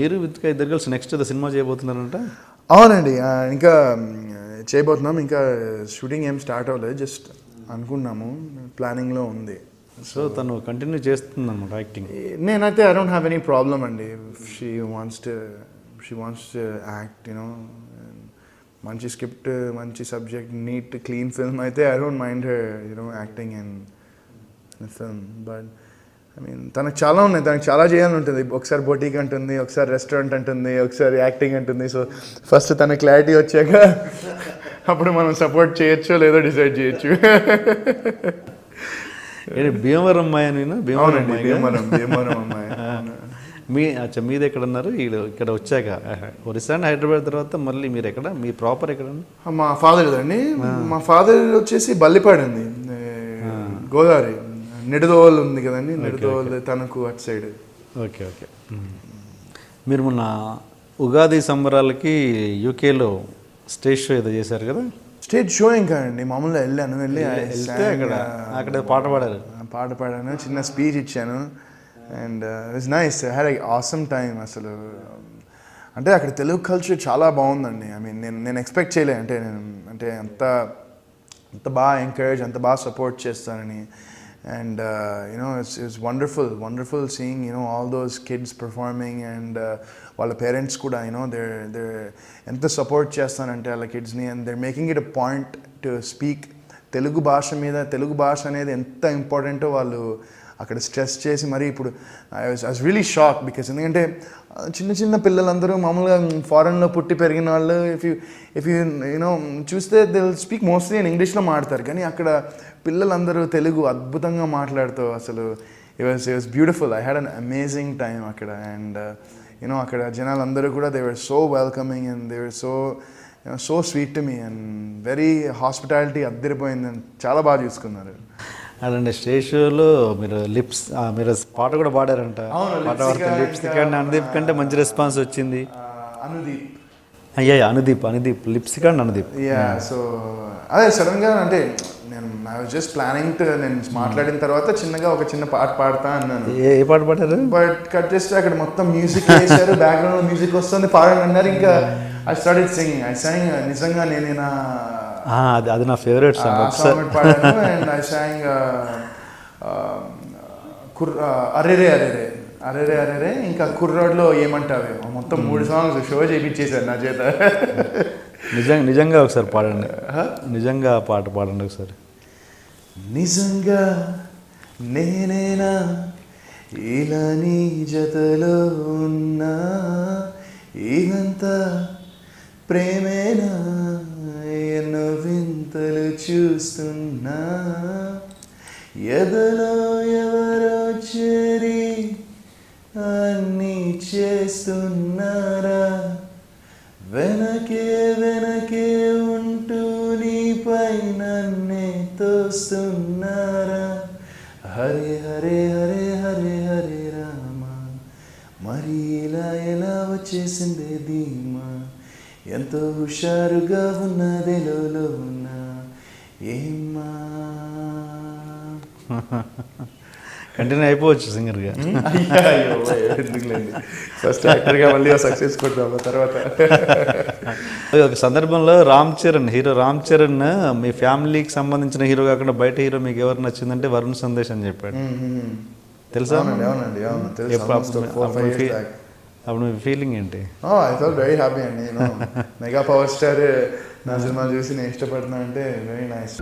మీరు విత్ ఇద్దరు కలిసి నెక్స్ట్ సినిమా చేయబోతున్నారంట? అవునండి, ఇంకా చేయబోతున్నాం. ఇంకా షూటింగ్ ఏం స్టార్ట్ అవ్వలేదు, జస్ట్ అనుకున్నాము, ప్లానింగ్లో ఉంది. సో తను కంటిన్యూ చేస్తుంది అనమాట యాక్టింగ్? నేనైతే I don't have any problem అండి. She wants to act, you know, మంచి స్క్రిప్ట్, మంచి సబ్జెక్ట్, నీట్ క్లీన్ ఫిల్మ్ అయితే I don't mind her, you know, acting in film. But I mean తనకు చాలా ఉన్నాయి, తనకు చాలా చేయాలని ఉంటుంది. ఒకసారి బొటీక్ అంటుంది, ఒకసారి రెస్టారెంట్ అంటుంది, ఒకసారి యాక్టింగ్ అంటుంది. సో ఫస్ట్ తన క్లారిటీ వచ్చాక అప్పుడు మనం సపోర్ట్ చేయొచ్చో లేదో డిసైడ్ చేయొచ్చు. భీమవరం అమ్మాయి అని? భీమవరం అమ్మాయి. మీది ఎక్కడ ఉన్నారు? ఇక్కడ వచ్చాక ఒరిస్సా అండ్ హైదరాబాద్ తర్వాత మళ్ళీ మీరు ఎక్కడ? మీ ప్రాపర్ ఎక్కడ? మా ఫాదర్ అండి, మా ఫాదర్ వచ్చేసి బల్లిపాడు అండి, గోదావరి నిడదవోలు ఉంది కదండి, నిడదవోలు తనకు అటు సైడ్. Okay okay. మీరు మొన్న ఉగాది సంబరాలకి యూకేలో స్టేజ్ షో ఏదో చేశారు కదా? స్టేజ్ షో ఇంకా అండి, మామూలుగా వెళ్ళి అక్కడ పాట పాడాను, చిన్న స్పీచ్ ఇచ్చాను. And it's nice, had awesome time అసలు. అంటే అక్కడ తెలుగు కల్చర్ చాలా బాగుందండి. ఐ మీన్ నేను ఎక్స్పెక్ట్ చేయలే, అంటే అంత బాగా ఎంకరేజ్, అంత బాగా సపోర్ట్ చేస్తానని. And it's wonderful seeing all those kids performing, and వాళ్ళ పేరెంట్స్ కూడా they're ఎంత సపోర్ట్ చేస్తానంటే వాళ్ళ కిడ్స్ని, and they're making it a point to speak Telugu భాష మీద. తెలుగు భాష అనేది ఎంత ఇంపార్టెంటో వాళ్ళు అక్కడ స్ట్రెస్ చేసి మరి. ఇప్పుడు I was really shock, because ఎందుకంటే చిన్న పిల్లలందరూ మామూలుగా ఫారెన్లో పుట్టి పెరిగిన వాళ్ళు, ఇఫ్ యూ చూస్తే they will speak mostly in ఇంగ్లీష్లో మాట్లాడతారు, కానీ అక్కడ పిల్లలందరూ తెలుగు అద్భుతంగా మాట్లాడుతూ అసలు it was beautiful. I had an amazing time అక్కడ. అండ్ అక్కడ జనాలందరూ కూడా they were so welcoming, and they were so sweet to me, and very hospitality అద్దరిపోయింది, అండ్ చాలా బాగా చూసుకున్నారు. అదండి స్టేజ్ షోలో మీరు పాట కూడా పాడారంట. లిప్స్టిక్ అండ్ అనుదీప్ కంటే మంచి రెస్పాన్స్ వచ్చింది. Anudeep lipstick and Anudeep. So అదే సడన్గా అంటే I was just planning to, నేను మాట్లాడిన తర్వాత చిన్నగా ఒక చిన్న పాట పాడతా అన్నాను. ఏ పాట పాడారు? బట్ కట్ చేస్తే అక్కడ మొత్తం మ్యూజిక్ వేసారు, బ్యాక్గ్రౌండ్ మ్యూజిక్ వస్తుంది, పాడండి అన్నారు. ఇంకా I started singing. I song నిజంగా నేనేనా, అది నా ఫేవరెట్ సాంగ్ పాడాను. అండ్ ఐ సాంగ్ అరెరే అరెరే అరెరే అరెరే, ఇంకా కుర్రాడ్లో ఏమంటావే, మొత్తం 3 సాంగ్స్ షో చేయించేశారు నా చేత. నిజంగా ఒకసారి పాడండి, నిజంగా పాట పాడండి ఒకసారి. నిజంగా నేనేనా ఇలా నీ జతలో ఉన్నా, ఇదంతా ప్రేమేనా, ఎన్నో వింతలు చూస్తున్నా, ఎదలో ఎవరో చేరి అన్నీ చేస్తున్నారా, వెనకే ఉంటూ నీపై నన్నే తోస్తున్నారా, హరే హరే హరే హరే హరే రామ, మరి ఇలా ఎలా వచ్చేసిందే ధీమా, ఎంతో హుషారుగా ఉన్నదే లోలో ఉన్నా ఏమ్మా. కంటిన్యూ అయిపోవచ్చు సింగర్గా. ఎందుకులేండి, ఫస్ట్ యాక్టర్గా మళ్ళీ సక్సెస్ కొడతాం తర్వాత. ఒక సందర్భంలో హీరో రామ్ చరణ్ మీ ఫ్యామిలీకి సంబంధించిన హీరో కాకుండా బయట హీరో మీకు ఎవరు నచ్చిందంటే వరుణ్ సందేశ్ అని చెప్పాడు. తెలుసా? అవునండి, అప్పుడు మీ ఫీలింగ్ ఏంటి? ఐ ఫెల్ట్ వెరీ హ్యాపీ అండి. మెగా పవర్ స్టార్ నా సినిమా చూసి నేను ఇష్టపడుతున్నా అంటే వెరీ నైస్.